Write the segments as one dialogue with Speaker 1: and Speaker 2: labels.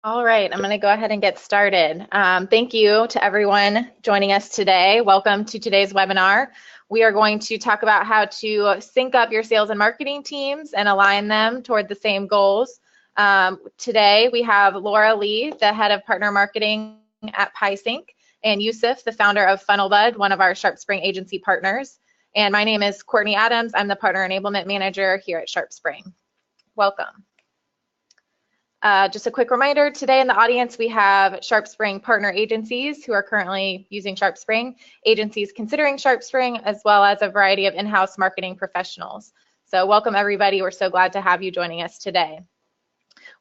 Speaker 1: All right, I'm going to go ahead and get started. Thank you to everyone joining us today. Welcome to today's webinar. We are going to talk about how to sync up your sales and marketing teams and align them toward the same goals. Today we have Laura Lee, the head of partner marketing at PieSync, and Yusuf, the founder of FunnelBud, one of our SharpSpring agency partners. And my name is Courtney Adams. I'm the partner enablement manager here at SharpSpring. Welcome. Just a quick reminder, today in the audience we have SharpSpring partner agencies who are currently using SharpSpring, agencies considering SharpSpring, as well as a variety of in-house marketing professionals. So welcome everybody, we're so glad to have you joining us today.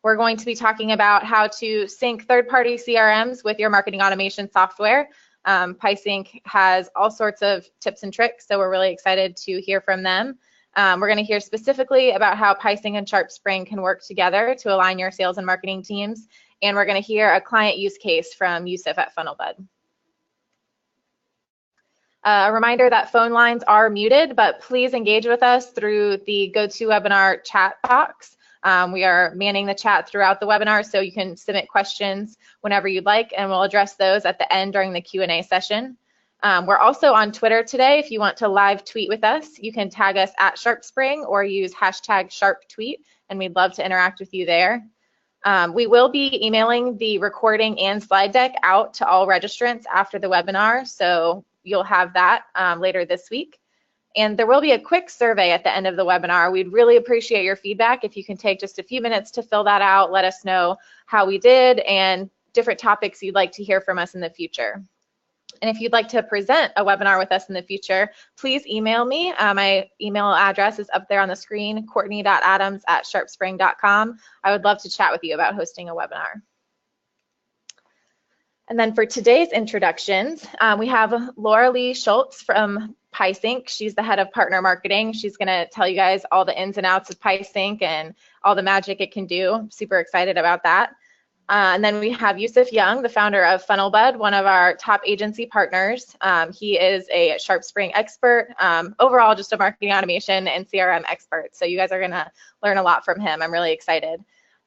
Speaker 1: We're going to be talking about how to sync third-party CRMs with your marketing automation software. PieSync has all sorts of tips and tricks, so we're really excited to hear from them. We're going to hear specifically about how PieSync and SharpSpring can work together to align your sales and marketing teams, and we're going to hear a client use case from Yusuf at FunnelBud. A reminder that phone lines are muted, but please engage with us through the GoToWebinar chat box. We are manning the chat throughout the webinar, so you can submit questions whenever you'd like, and we'll address those at the end during the Q&A session. We're also on Twitter today. If you want to live tweet with us, you can tag us at SharpSpring or use hashtag SharpTweet, and we'd love to interact with you there. We will be emailing the recording and slide deck out to all registrants after the webinar, so you'll have that later this week. And there will be a quick survey at the end of the webinar. We'd really appreciate your feedback. If you can take just a few minutes to fill that out, let us know how we did and different topics you'd like to hear from us in the future. And if you'd like to present a webinar with us in the future, please email me. My email address is up there on the screen, courtney.adams@sharpspring.com. I would love to chat with you about hosting a webinar. And then for today's introductions, we have Laura Lee Schultz from PieSync. She's the head of partner marketing. She's going to tell you guys all the ins and outs of PieSync and all the magic it can do. I'm super excited about that. And then we have Yusuf Young, the founder of FunnelBud, one of our top agency partners. He is a SharpSpring expert, overall just a marketing automation and CRM expert. So you guys are going to learn a lot from him. I'm really excited.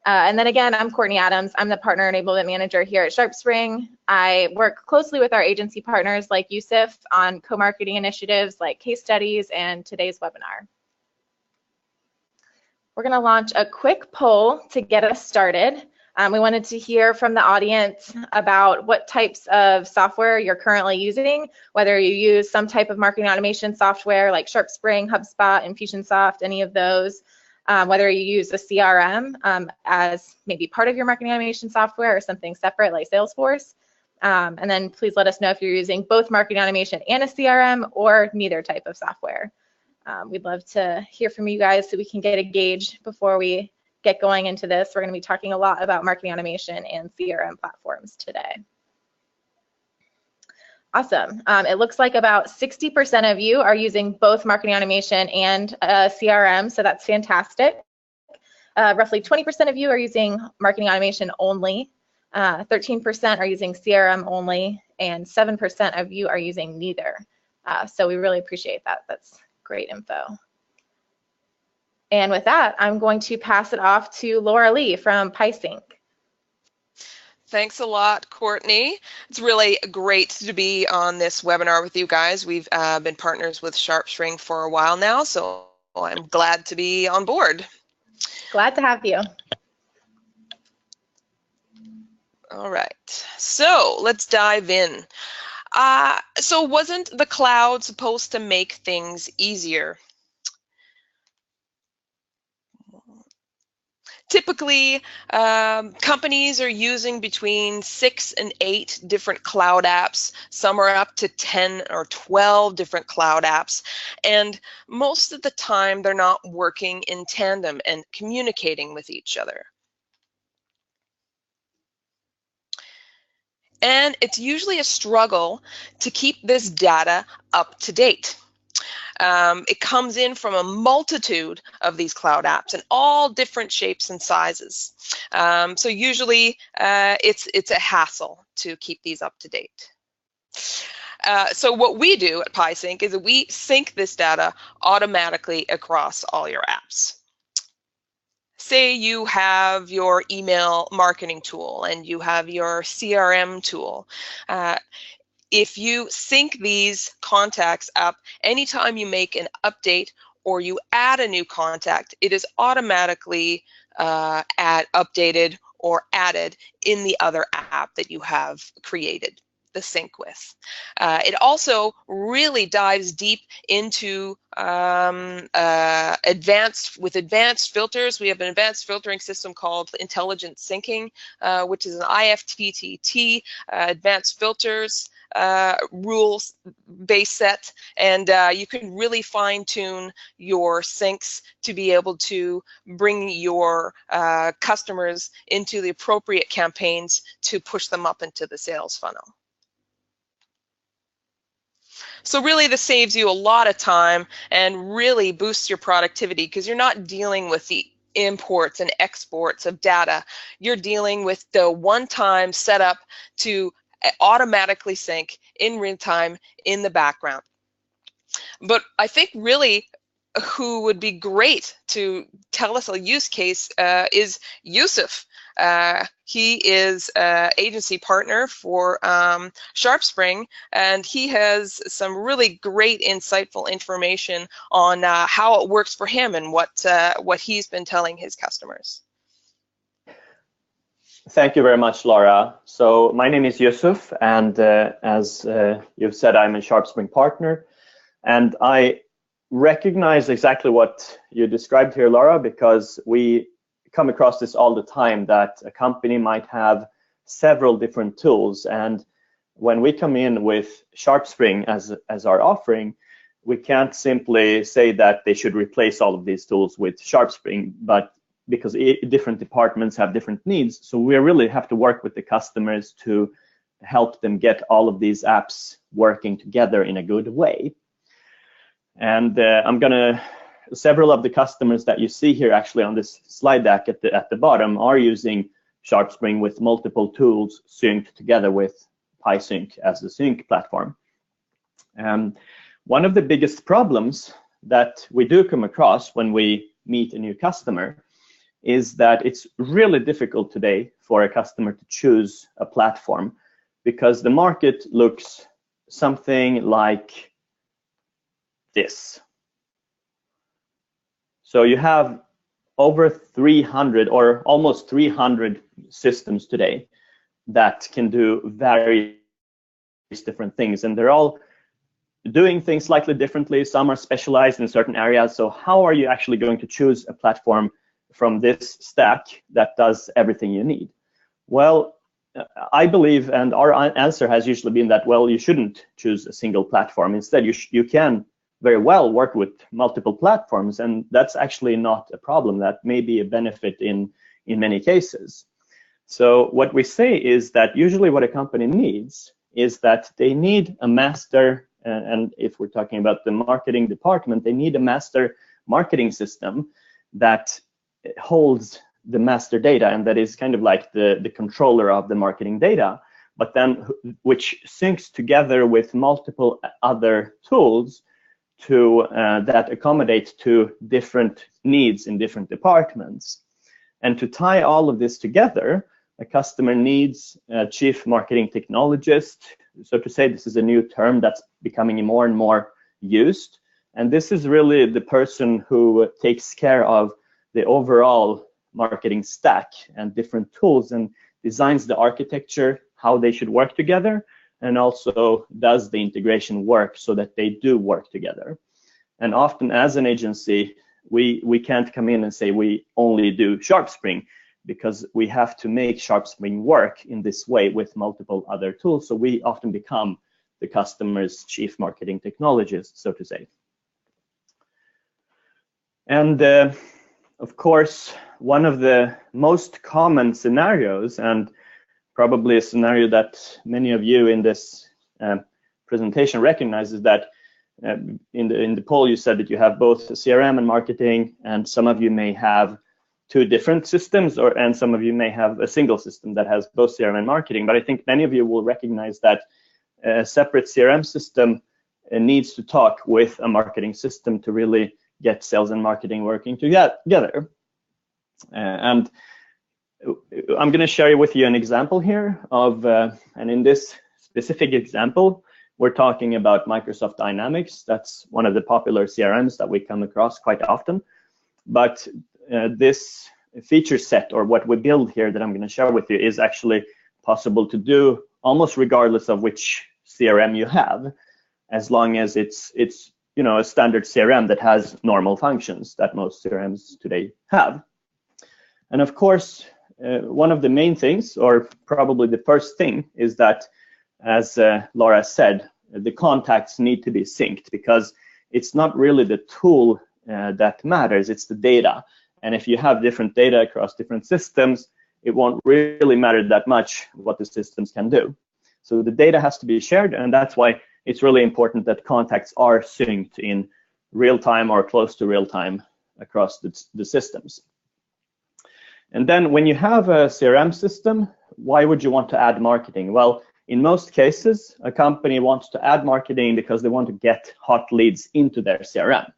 Speaker 1: And then again, I'm Courtney Adams. I'm the partner enablement manager here at SharpSpring. I work closely with our agency partners like Yusuf on co-marketing initiatives like case studies and today's webinar. We're going to launch a quick poll to get us started. We wanted to hear from the audience about what types of software you're currently using, whether you use some type of marketing automation software like SharpSpring, HubSpot, Infusionsoft, any of those, whether you use a CRM as maybe part of your marketing automation software or something separate like Salesforce. And then please let us know if you're using both marketing automation and a CRM or neither type of software. We'd love to hear from you guys so we can get a gauge before we get going into this. We're going to be talking a lot about marketing automation and CRM platforms today. Awesome. It looks like about 60% of you are using both marketing automation and CRM, so that's fantastic. Roughly 20% of you are using marketing automation only, 13% are using CRM only, and 7% of you are using neither. So we really appreciate that. That's great info. And with that, I'm going to pass it off to Laura Lee from PieSync.
Speaker 2: Thanks a lot, Courtney. It's really great to be on this webinar with you guys. We've been partners with SharpSpring for a while now, so I'm glad to be on board.
Speaker 1: Glad to have you.
Speaker 2: All right, so let's dive in. So wasn't the cloud supposed to make things easier? Typically, companies are using between 6 and 8 different cloud apps. Some are up to 10 or 12 different cloud apps. And most of the time, they're not working in tandem and communicating with each other. And it's usually a struggle to keep this data up to date. It comes in from a multitude of these cloud apps in all different shapes and sizes. So usually it's a hassle to keep these up to date. So what we do at PieSync is that we sync this data automatically across all your apps. say you have your email marketing tool and you have your CRM tool. If you sync these contacts up, anytime you make an update or you add a new contact, it is automatically updated or added in the other app that you have created the sync with. It also really dives deep into advanced filters. We have an advanced filtering system called intelligent syncing, which is an IFTTT, advanced filters rules base set, and you can really fine tune your syncs to be able to bring your customers into the appropriate campaigns to push them up into the sales funnel. So really this saves you a lot of time and really boosts your productivity, because you're not dealing with the imports and exports of data. You're dealing with the one-time setup to automatically sync in real time in the background. But I think really who would be great to tell us a use case is Yusuf. He is an agency partner for SharpSpring, and he has some really great insightful information on how it works for him and what he's been telling his customers.
Speaker 3: Thank you very much, Laura. So my name is Yusuf, and as you've said, I'm a SharpSpring partner, and I recognize exactly what you described here, Laura, because we come across this all the time, that a company might have several different tools, and when we come in with SharpSpring as our offering, we can't simply say that they should replace all of these tools with SharpSpring, but because different departments have different needs, so we really have to work with the customers to help them get all of these apps working together in a good way. And several of the customers that you see here actually on this slide deck at the bottom are using SharpSpring with multiple tools synced together with PySync as the sync platform. One of the biggest problems that we do come across when we meet a new customer is that it's really difficult today for a customer to choose a platform, because the market looks something like this. So you have over 300 or almost 300 systems today that can do various different things, and they're all doing things slightly differently. Some are specialized in certain areas. So how are you actually going to choose a platform from this stack that does everything you need? Well, I believe, and our answer has usually been that, well, you shouldn't choose a single platform. Instead, you can very well work with multiple platforms, and that's actually not a problem. That may be a benefit in many cases. So what we say is that usually what a company needs is that they need a master, and if we're talking about the marketing department, they need a master marketing system that holds the master data, and that is kind of like the controller of the marketing data, but then which syncs together with multiple other tools to that accommodate to different needs in different departments. And to tie all of this together, a customer needs a chief marketing technologist. So to say, this is a new term that's becoming more and more used, and this is really the person who takes care of the overall marketing stack and different tools, and designs the architecture, how they should work together, and also does the integration work so that they do work together. And often as an agency, we can't come in and say we only do SharpSpring, because we have to make SharpSpring work in this way with multiple other tools. So we often become the customer's chief marketing technologist, so to say. And of course, one of the most common scenarios, and probably a scenario that many of you in this presentation recognize, is that in the poll you said that you have both CRM and marketing, and some of you may have two different systems, and some of you may have a single system that has both CRM and marketing. But I think many of you will recognize that a separate CRM system needs to talk with a marketing system to really get sales and marketing working together. And I'm going to share with you an example here of, and in this specific example, we're talking about Microsoft Dynamics. That's one of the popular CRMs that we come across quite often. But this feature set, or what we build here that I'm going to share with you, is actually possible to do almost regardless of which CRM you have, as long as it's a standard CRM that has normal functions that most CRMs today have. And of course, one of the main things, or probably the first thing, is that, as Laura said, the contacts need to be synced, because it's not really the tool that matters, it's the data. And if you have different data across different systems, it won't really matter that much what the systems can do. So the data has to be shared, and that's why it's really important that contacts are synced in real time or close to real time across the systems. And then when you have a CRM system, why would you want to add marketing? Well, in most cases, a company wants to add marketing because they want to get hot leads into their CRM.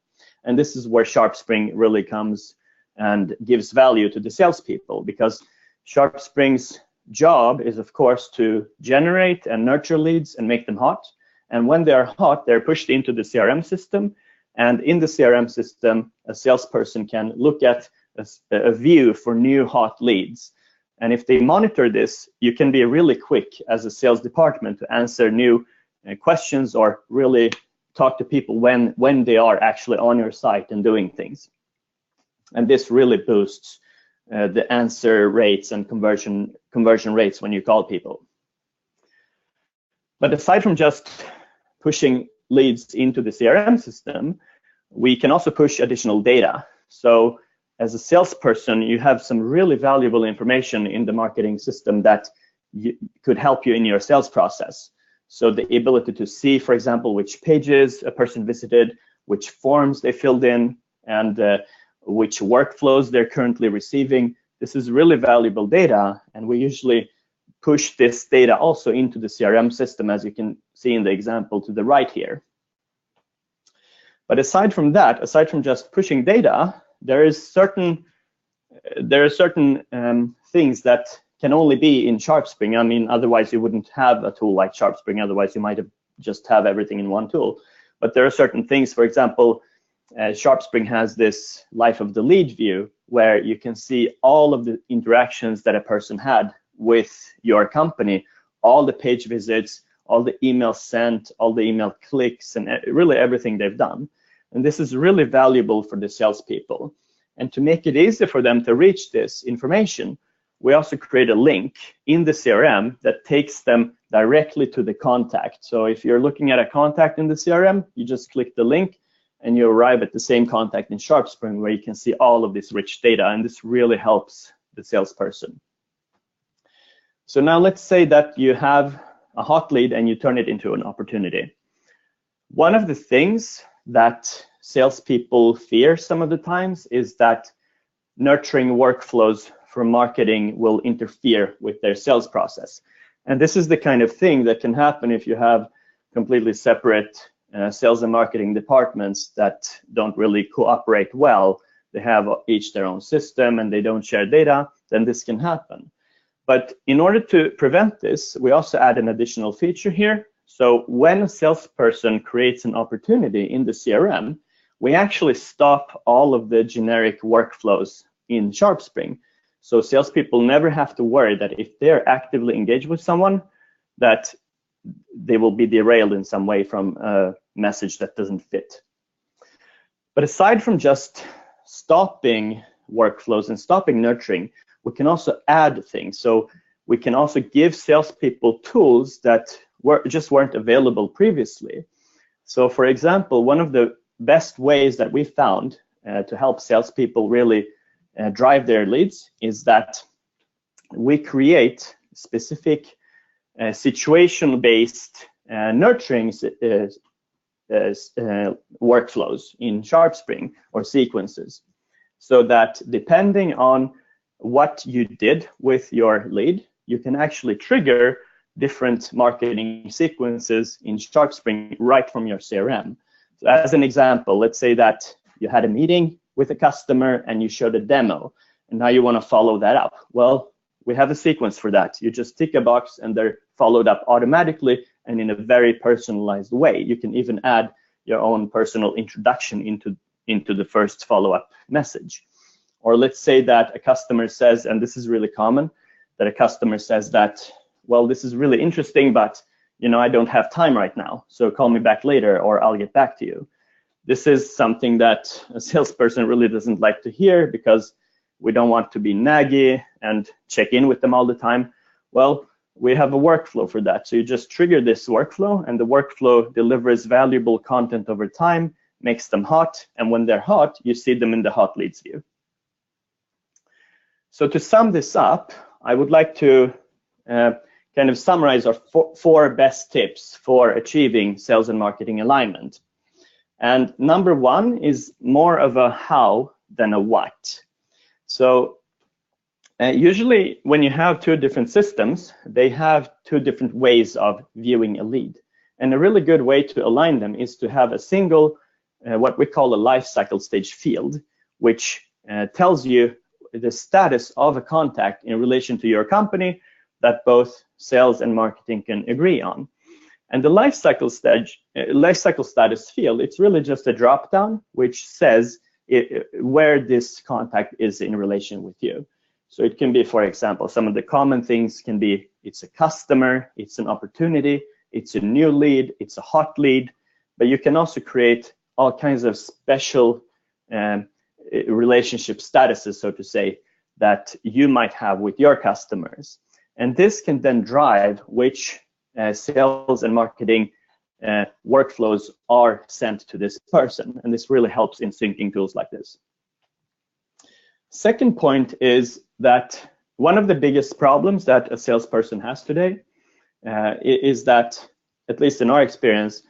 Speaker 3: And this is where SharpSpring really comes and gives value to the salespeople, because SharpSpring's job is, of course, to generate and nurture leads and make them hot. And when they are hot, they're pushed into the CRM system. And in the CRM system, a salesperson can look at a view for new hot leads. And if they monitor this, you can be really quick as a sales department to answer new questions or really talk to people when they are actually on your site and doing things. And this really boosts the answer rates and conversion rates when you call people. But aside from just pushing leads into the CRM system, we can also push additional data. So as a salesperson, you have some really valuable information in the marketing system that could help you in your sales process. So the ability to see, for example, which pages a person visited, which forms they filled in, and which workflows they're currently receiving. This is really valuable data, and we usually push this data also into the CRM system, as you can see in the example to the right here. But aside from that, aside from just pushing data, there are certain things that can only be in SharpSpring. I mean, otherwise you wouldn't have a tool like SharpSpring. Otherwise, you might have just have everything in one tool. But there are certain things, for example, SharpSpring has this life of the lead view, where you can see all of the interactions that a person had with your company, all the page visits, all the emails sent, all the email clicks, and really everything they've done. And this is really valuable for the salespeople. And to make it easy for them to reach this information, we also create a link in the CRM that takes them directly to the contact. So if you're looking at a contact in the CRM, you just click the link and you arrive at the same contact in SharpSpring, where you can see all of this rich data, and this really helps the salesperson. So now let's say that you have a hot lead and you turn it into an opportunity. One of the things that salespeople fear some of the times is that nurturing workflows from marketing will interfere with their sales process. And this is the kind of thing that can happen if you have completely separate sales and marketing departments that don't really cooperate well. They have each their own system and they don't share data, then this can happen. But in order to prevent this, we also add an additional feature here. So when a salesperson creates an opportunity in the CRM, we actually stop all of the generic workflows in SharpSpring. So salespeople never have to worry that if they're actively engaged with someone, that they will be derailed in some way from a message that doesn't fit. But aside from just stopping workflows and stopping nurturing, we can also add things. So we can also give salespeople tools that just weren't available previously. So for example, one of the best ways that we found to help salespeople really drive their leads is that we create specific situation-based nurturing workflows in SharpSpring or sequences, so that depending on what you did with your lead, you can actually trigger different marketing sequences in SharpSpring right from your CRM. So as an example, let's say that you had a meeting with a customer and you showed a demo, and now you want to follow that up. Well, we have a sequence for that. You just tick a box and they're followed up automatically and in a very personalized way. You can even add your own personal introduction into the first follow-up message. Or let's say that a customer says, and this is really common, that a customer says that, well, this is really interesting, but I don't have time right now, so call me back later or I'll get back to you. This is something that a salesperson really doesn't like to hear, because we don't want to be naggy and check in with them all the time. Well, we have a workflow for that. So you just trigger this workflow, and the workflow delivers valuable content over time, makes them hot, and when they're hot, you see them in the hot leads view. So to sum this up, I would like to kind of summarize our four best tips for achieving sales and marketing alignment. And number one is more of a how than a what. So usually when you have two different systems, they have two different ways of viewing a lead. And a really good way to align them is to have a single, what we call a life cycle stage field, which tells you the status of a contact in relation to your company that both sales and marketing can agree on. And the life cycle status field, it's really just a drop down which says where this contact is in relation with you. So it can be, for example, some of the common things can be it's a customer, it's an opportunity, it's a new lead, it's a hot lead, but you can also create all kinds of special relationship statuses, so to say, that you might have with your customers. And this can then drive which sales and marketing workflows are sent to this person. And this really helps in syncing tools like this. Second point is that one of the biggest problems that a salesperson has today is that, at least in our experience,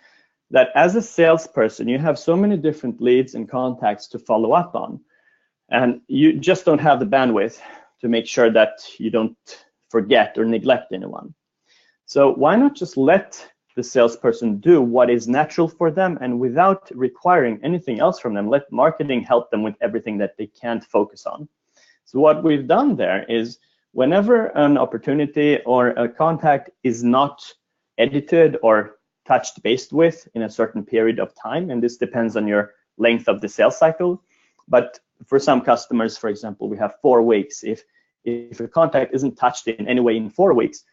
Speaker 3: that as a salesperson, you have so many different leads and contacts to follow up on, and you just don't have the bandwidth to make sure that you don't forget or neglect anyone. So why not just let the salesperson do what is natural for them, and without requiring anything else from them, let marketing help them with everything that they can't focus on. So what we've done there is, whenever an opportunity or a contact is not edited or touched base with in a certain period of time, and this depends on your length of the sales cycle, but for some customers, for example, we have 4 weeks. If a contact isn't touched in any way in 4 weeks,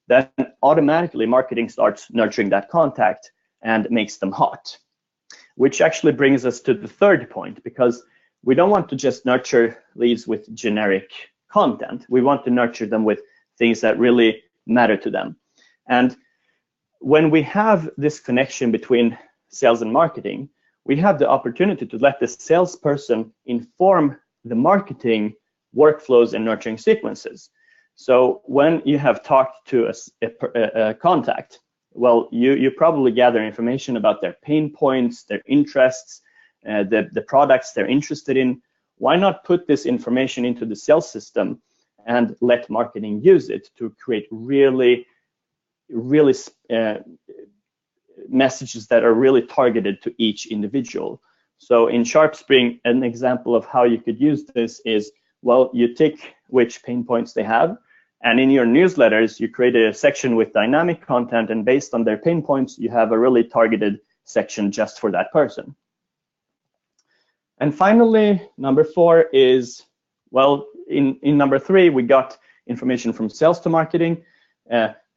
Speaker 3: then automatically marketing starts nurturing that contact and makes them hot. Which actually brings us to the third point, because we don't want to just nurture leads with generic content. We want to nurture them with things that really matter to them. And when we have this connection between sales and marketing, we have the opportunity to let the salesperson inform the marketing workflows and nurturing sequences. So when you have talked to a contact, well, you probably gather information about their pain points, their interests, the products they're interested in. Why not put this information into the sales system and let marketing use it to create really messages that are really targeted to each individual? So in SharpSpring, an example of how you could use this is, well, you tick which pain points they have, and in your newsletters, you create a section with dynamic content, and based on their pain points, you have a really targeted section just for that person. And finally, number 4 is, well, in number 3, we got information from sales to marketing.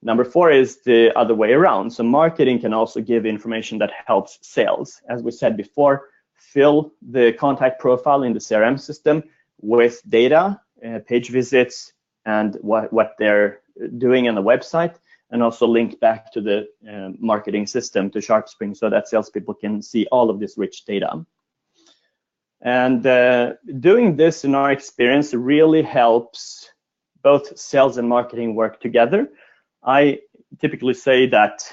Speaker 3: Number 4 is the other way around. So marketing can also give information that helps sales. As we said before, fill the contact profile in the CRM system with data, page visits, and what they're doing on the website, and also link back to the marketing system, to SharpSpring, so that salespeople can see all of this rich data. And doing this, in our experience, really helps both sales and marketing work together. I typically say that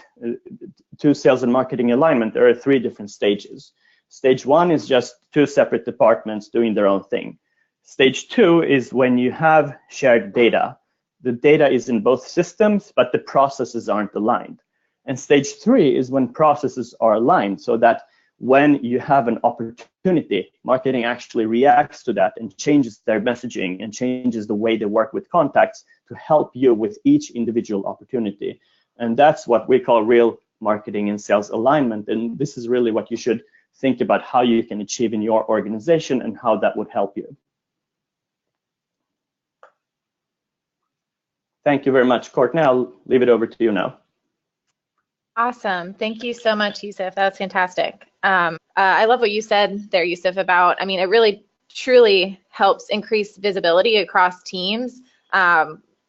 Speaker 3: to sales and marketing alignment, there are 3 different stages. Stage 1 is just 2 separate departments doing their own thing. Stage 2 is when you have shared data. The data is in both systems, but the processes aren't aligned. And stage 3 is when processes are aligned, so that when you have an opportunity, marketing actually reacts to that and changes their messaging and changes the way they work with contacts to help you with each individual opportunity. And that's what we call real marketing and sales alignment. And this is really what you should think about how you can achieve in your organization and how that would help you. Thank you very much. Courtney, I'll leave it over to you now.
Speaker 1: Awesome. Thank you so much, Yusuf. That was fantastic. I love what you said there, Yusuf, about, I mean, it really truly helps increase visibility across teams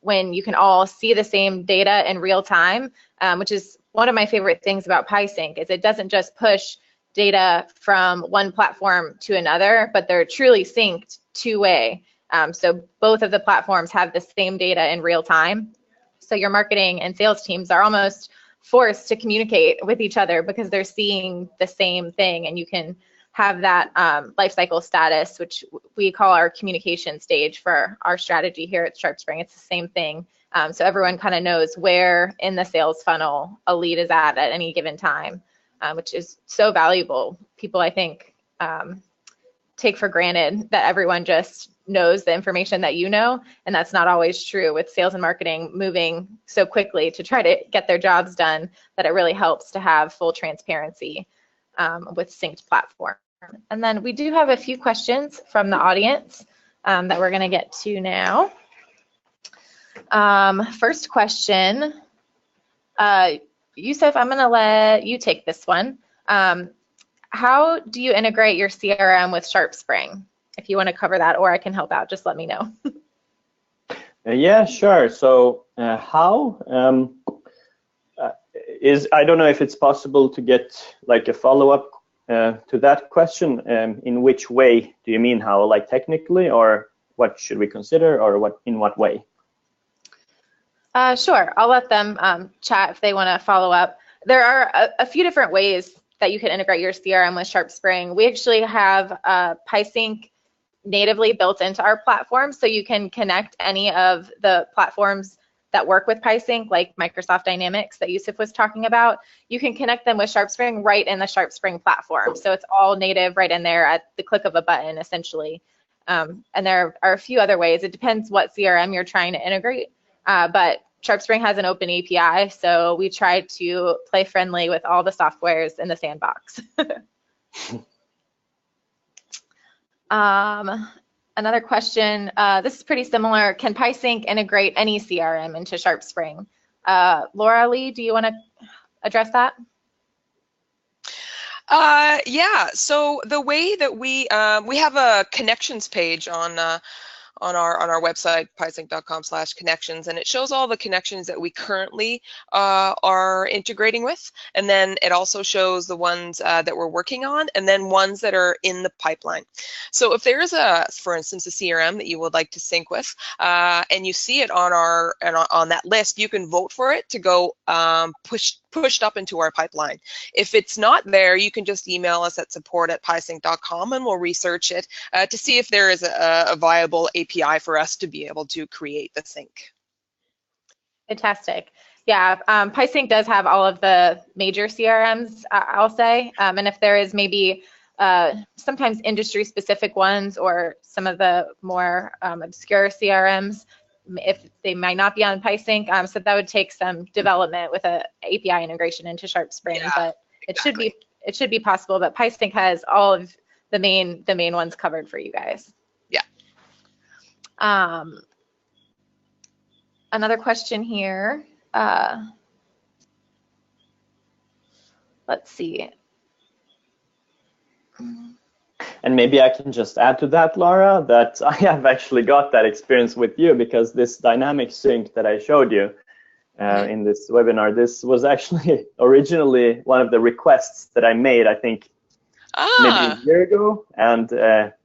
Speaker 1: when you can all see the same data in real time, which is one of my favorite things about PieSync, is it doesn't just push data from one platform to another, but they're truly synced two-way. So both of the platforms have the same data in real time. So your marketing and sales teams are almost forced to communicate with each other because they're seeing the same thing, and you can have that life cycle status, which we call our communication stage for our strategy here at SharpSpring. It's the same thing. So everyone kind of knows where in the sales funnel a lead is at any given time, which is so valuable. People, I think, take for granted that everyone just knows the information that you know, and that's not always true with sales and marketing moving so quickly to try to get their jobs done, that it really helps to have full transparency with synced platform. And then we do have a few questions from the audience that we're going to get to now. First question, Yusuf, I'm going to let you take this one. How do you integrate your CRM with SharpSpring? If you want to cover that, or I can help out, just let me know.
Speaker 3: Yeah, sure. So how I don't know if it's possible to get like a follow-up to that question. In which way do you mean how, like technically, or what should we consider, or in what way?
Speaker 1: Sure, I'll let them chat if they want to follow up. There are a few different ways that you can integrate your CRM with SharpSpring. We actually have PieSync natively built into our platform, so you can connect any of the platforms that work with PieSync, like Microsoft Dynamics that Yusuf was talking about. You can connect them with SharpSpring right in the SharpSpring platform. So it's all native right in there at the click of a button, essentially. And there are a few other ways. It depends what CRM you're trying to integrate, but SharpSpring has an open API, so we try to play friendly with all the softwares in the sandbox. Another question, this is pretty similar. Can PieSync integrate any CRM into SharpSpring? Laura Lee, do you want to address that?
Speaker 2: Yeah, so the way that we have a connections page on our website, piesync.com/connections, and it shows all the connections that we currently are integrating with, and then it also shows the ones that we're working on, and then ones that are in the pipeline. So if there is for instance, a CRM that you would like to sync with, and you see it on that list, you can vote for it to go pushed up into our pipeline. If it's not there, you can just email us at support@piesync.com, and we'll research it to see if there is a viable API for us to be able to create the sync.
Speaker 1: Fantastic. Yeah, PieSync does have all of the major CRMs, I'll say, and if there is maybe sometimes industry-specific ones or some of the more obscure CRMs, if they might not be on PieSync, so that would take some development with an API integration into SharpSpring, yeah, but exactly. it should be possible. But PieSync has all of the main ones covered for you guys.
Speaker 2: Yeah.
Speaker 1: Another question here. Let's see.
Speaker 3: And maybe I can just add to that, Laura, that I have actually got that experience with you, because this dynamic sync that I showed you in this webinar, this was actually originally one of the requests that I made, I think, maybe a year ago, and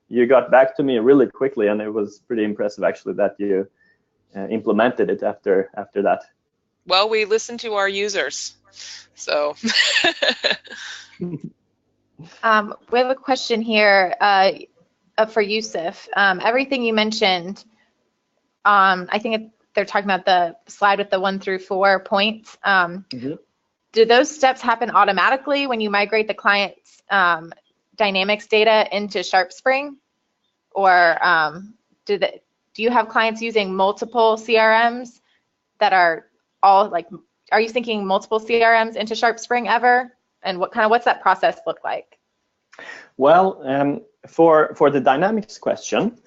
Speaker 3: you got back to me really quickly, and it was pretty impressive, actually, that you implemented it after that.
Speaker 2: Well, we listen to our users, so.
Speaker 1: We have a question here for Yusuf. Everything you mentioned, I think they're talking about the slide with the 1 through 4 points. do those steps happen automatically when you migrate the client's Dynamics data into SharpSpring? Or do you have clients using multiple CRMs that are all like, are you syncing multiple CRMs into SharpSpring ever? And what's that process look like?
Speaker 3: Well, for the Dynamics question,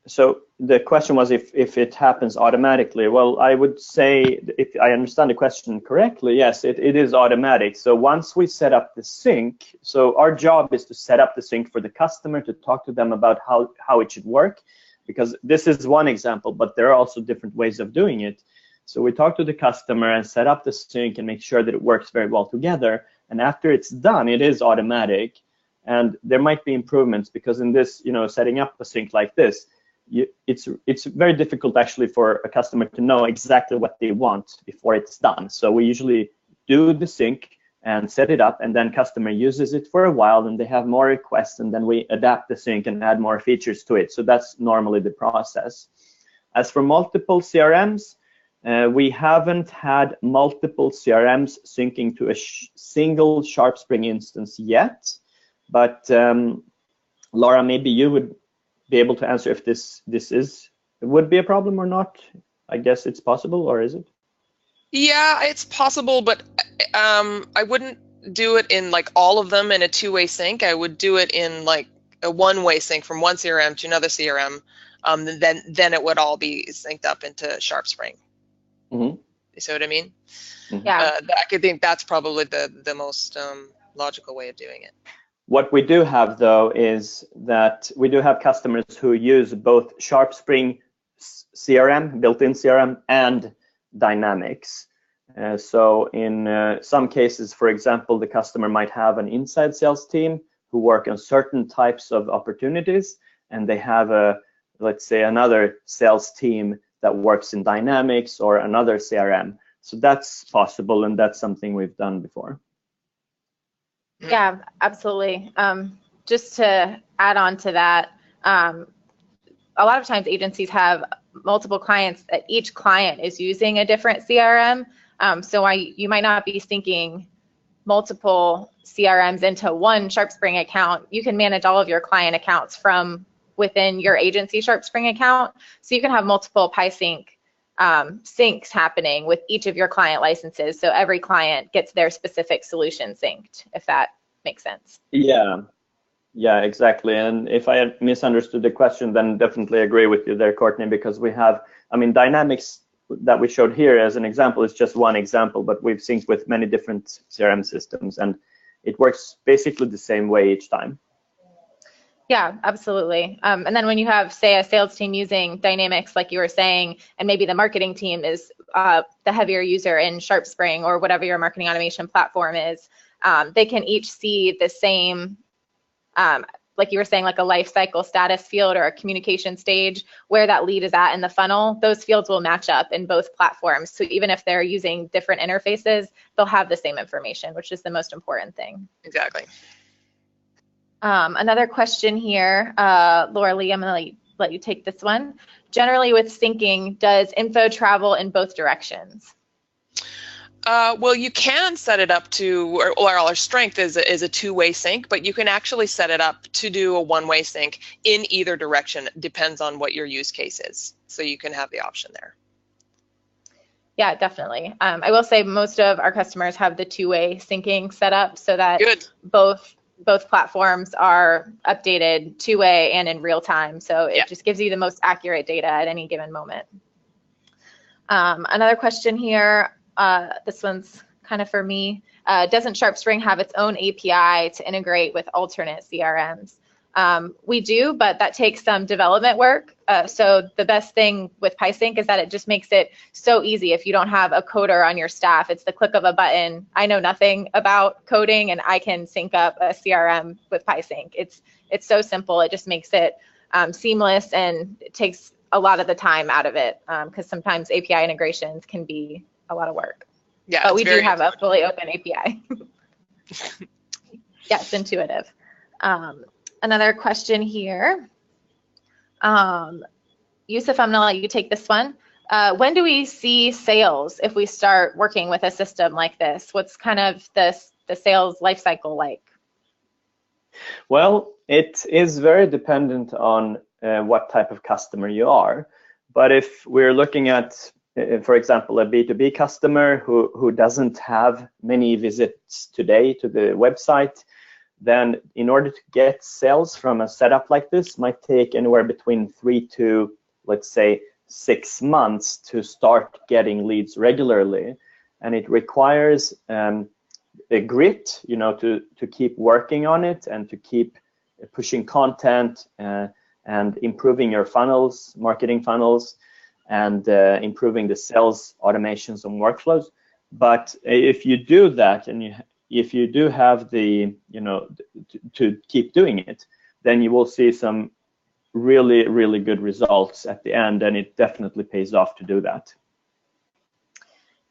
Speaker 3: so the question was if it happens automatically. Well, I would say, if I understand the question correctly, yes, it is automatic. So once we set up the sync, so our job is to set up the sync for the customer, to talk to them about how it should work, because this is one example, but there are also different ways of doing it. So we talk to the customer and set up the sync and make sure that it works very well together. And after it's done, it is automatic. And there might be improvements, because in this, setting up a sync like this, it's very difficult actually for a customer to know exactly what they want before it's done. So we usually do the sync and set it up, and then customer uses it for a while, and they have more requests, and then we adapt the sync and add more features to it. So that's normally the process. As for multiple CRMs, we haven't had multiple CRMs syncing to a single SharpSpring instance yet, but Laura, maybe you would be able to answer if this would be a problem or not. I guess it's possible, or is it?
Speaker 2: Yeah, it's possible, but I wouldn't do it in like all of them in a two-way sync. I would do it in like a one-way sync from one CRM to another CRM. Then it would all be synced up into SharpSpring.
Speaker 3: Mm-hmm.
Speaker 2: You see what I mean?
Speaker 1: Mm-hmm. Yeah.
Speaker 2: I could think that's probably the most logical way of doing it.
Speaker 3: What we do have, though, is that we do have customers who use both SharpSpring CRM, built-in CRM, and Dynamics. So in some cases, for example, the customer might have an inside sales team who work on certain types of opportunities, and they have let's say, another sales team that works in Dynamics or another CRM. So that's possible, and that's something we've done before.
Speaker 1: Yeah, absolutely. Just to add on to that, a lot of times agencies have multiple clients that each client is using a different CRM. So you might not be syncing multiple CRMs into one SharpSpring account. You can manage all of your client accounts from within your agency SharpSpring account. So you can have multiple PySync syncs happening with each of your client licenses. So every client gets their specific solution synced, if that makes sense.
Speaker 3: Yeah, exactly. And if I misunderstood the question, then definitely agree with you there, Courtney, because we have, Dynamics that we showed here as an example is just one example, but we've synced with many different CRM systems, and it works basically the same way each time.
Speaker 1: Yeah, absolutely. And then when you have, say, a sales team using Dynamics, like you were saying, and maybe the marketing team is the heavier user in SharpSpring or whatever your marketing automation platform is, they can each see the same, like you were saying, like a life cycle status field or a communication stage where that lead is at in the funnel. Those fields will match up in both platforms. So even if they're using different interfaces, they'll have the same information, which is the most important thing.
Speaker 2: Exactly.
Speaker 1: Another question here, Laura Lee, I'm going to let you take this one. Generally with syncing, does info travel in both directions?
Speaker 2: Well, you can set it up to, or our strength is a two-way sync, but you can actually set it up to do a one-way sync in either direction. It depends on what your use case is. So you can have the option there.
Speaker 1: Yeah, definitely. I will say most of our customers have the two-way syncing set up so that both platforms are updated two-way and in real time. So it just gives you the most accurate data at any given moment. Another question here, this one's kind of for me. Doesn't SharpSpring have its own API to integrate with alternate CRMs? We do, but that takes some development work. So the best thing with PySync is that it just makes it so easy. If you don't have a coder on your staff, it's the click of a button. I know nothing about coding, and I can sync up a CRM with PySync. It's so simple. It just makes it seamless, and it takes a lot of the time out of it, because sometimes API integrations can be a lot of work.
Speaker 2: Yeah,
Speaker 1: but we do have a fully open API. Yeah, it's intuitive. Another question here. Yusuf, I'm going to let you take this one. when do we see sales if we start working with a system like this? What's kind of the sales life cycle like?
Speaker 3: Well, it is very dependent on what type of customer you are. But if we're looking at, for example, a B2B customer who doesn't have many visits today to the website, then in order to get sales from a setup like this might take anywhere between 3 to, let's say, 6 months to start getting leads regularly. And it requires a grit, you know, to keep working on it and to keep pushing content and improving your funnels, marketing funnels, and improving the sales automations and workflows. But if you do that, and if you do have the, you know, to keep doing it, then you will see some really, really good results at the end, and it definitely pays off to do that.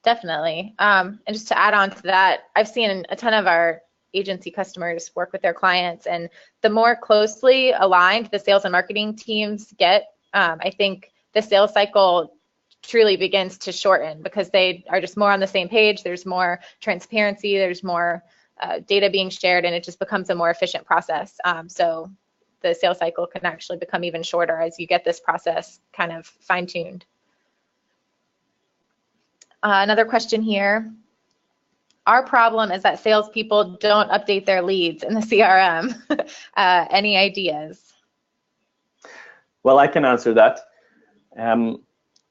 Speaker 1: Definitely. And just to add on to that, I've seen a ton of our agency customers work with their clients, and the more closely aligned the sales and marketing teams get, I think the sales cycle truly begins to shorten because they are just more on the same page. There's more transparency, there's more data being shared, and it just becomes a more efficient process. So the sales cycle can actually become even shorter as you get this process kind of fine-tuned. Another question here. Our problem is that salespeople don't update their leads in the CRM. Any ideas?
Speaker 3: Well, I can answer that.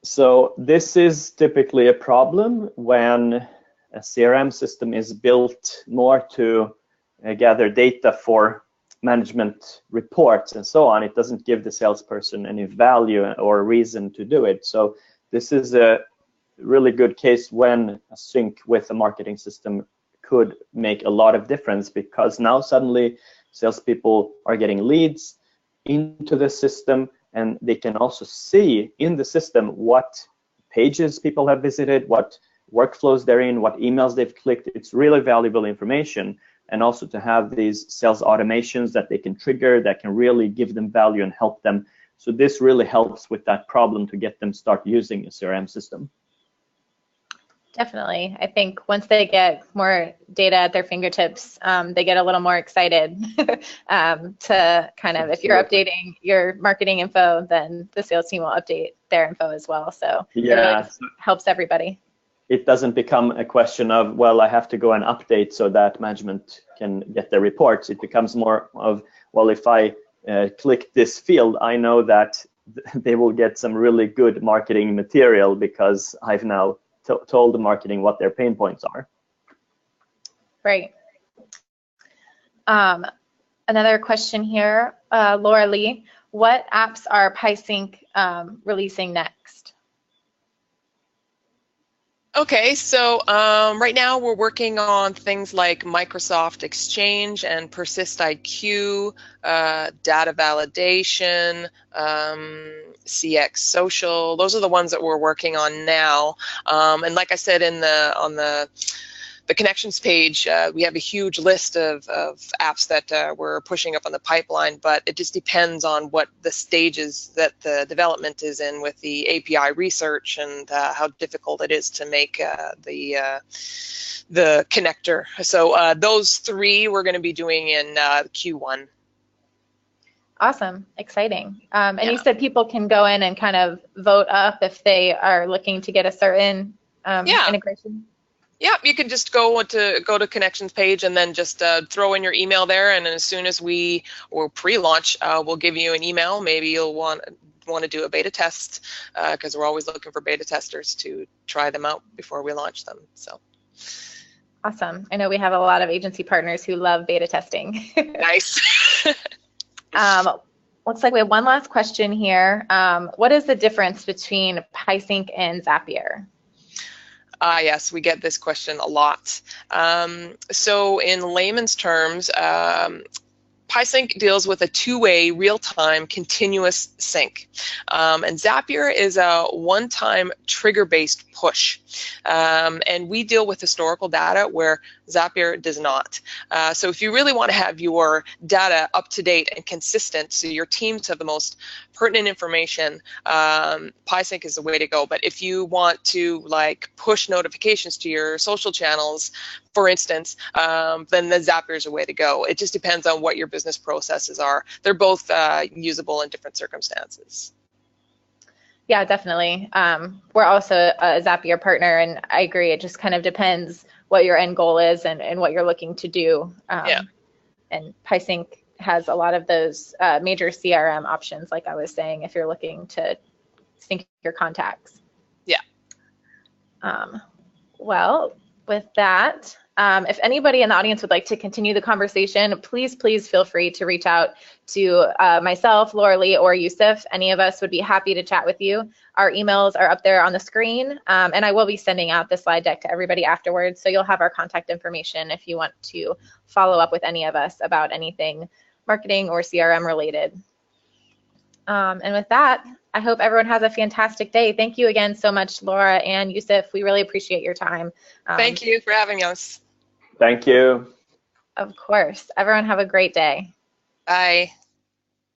Speaker 3: So this is typically a problem when a CRM system is built more to gather data for management reports and so on. It doesn't give the salesperson any value or reason to do it. So this is a really good case when a sync with a marketing system could make a lot of difference, because now suddenly salespeople are getting leads into the system, and they can also see in the system what pages people have visited, what workflows they're in, what emails they've clicked. It's really valuable information. And also to have these sales automations that they can trigger that can really give them value and help them. So this really helps with that problem to get them start using a CRM system.
Speaker 1: Definitely. I think once they get more data at their fingertips, they get a little more excited to kind of, if you're updating your marketing info, then the sales team will update their info as well. So yeah, it really helps everybody.
Speaker 3: It doesn't become a question of, well, I have to go and update so that management can get their reports. It becomes more of, well, if I click this field, I know that they will get some really good marketing material because I've now told the marketing what their pain points are.
Speaker 1: Right. Another question here, Laura Lee, what apps are PieSync releasing next?
Speaker 2: Okay, so right now we're working on things like Microsoft Exchange and Persist IQ, data validation, CX Social. Those are the ones that we're working on now. And like I said on the connections page, we have a huge list of apps that we're pushing up on the pipeline, but it just depends on what the stages that the development is in with the API research and how difficult it is to make the connector. So those three we're going to be doing in Q1.
Speaker 1: Awesome, exciting. And yeah, you said people can go in and kind of vote up if they are looking to get a certain integration?
Speaker 2: Yeah, you can just go to connections page and then just throw in your email there, and then as soon as we pre-launch, we'll give you an email. Maybe you'll want to do a beta test because we're always looking for beta testers to try them out before we launch them. So
Speaker 1: awesome. I know we have a lot of agency partners who love beta testing.
Speaker 2: Nice.
Speaker 1: Looks like we have one last question here. What is the difference between PieSync and Zapier?
Speaker 2: Yes, we get this question a lot. So in layman's terms, PySync deals with a two-way, real-time, continuous sync. And Zapier is a one-time trigger-based push. And we deal with historical data where Zapier does not. So if you really want to have your data up to date and consistent so your teams have the most pertinent information, PySync is the way to go. But if you want to like push notifications to your social channels, for instance, then the Zapier is a way to go. It just depends on what your business processes are. They're both usable in different circumstances.
Speaker 1: Yeah, definitely. We're also a Zapier partner, and I agree. It just kind of depends what your end goal is and what you're looking to do.
Speaker 2: Yeah.
Speaker 1: And PySync has a lot of those major CRM options, like I was saying, if you're looking to sync your contacts.
Speaker 2: Yeah.
Speaker 1: Well, with that, if anybody in the audience would like to continue the conversation, please feel free to reach out to myself, Laura Lee, or Yusuf. Any of us would be happy to chat with you. Our emails are up there on the screen, and I will be sending out the slide deck to everybody afterwards, so you'll have our contact information if you want to follow up with any of us about anything marketing or CRM related. And with that, I hope everyone has a fantastic day. Thank you again so much, Laura and Yusuf. We really appreciate your time.
Speaker 2: Thank you for having us.
Speaker 3: Thank you.
Speaker 1: Of course. Everyone have a great day.
Speaker 2: Bye.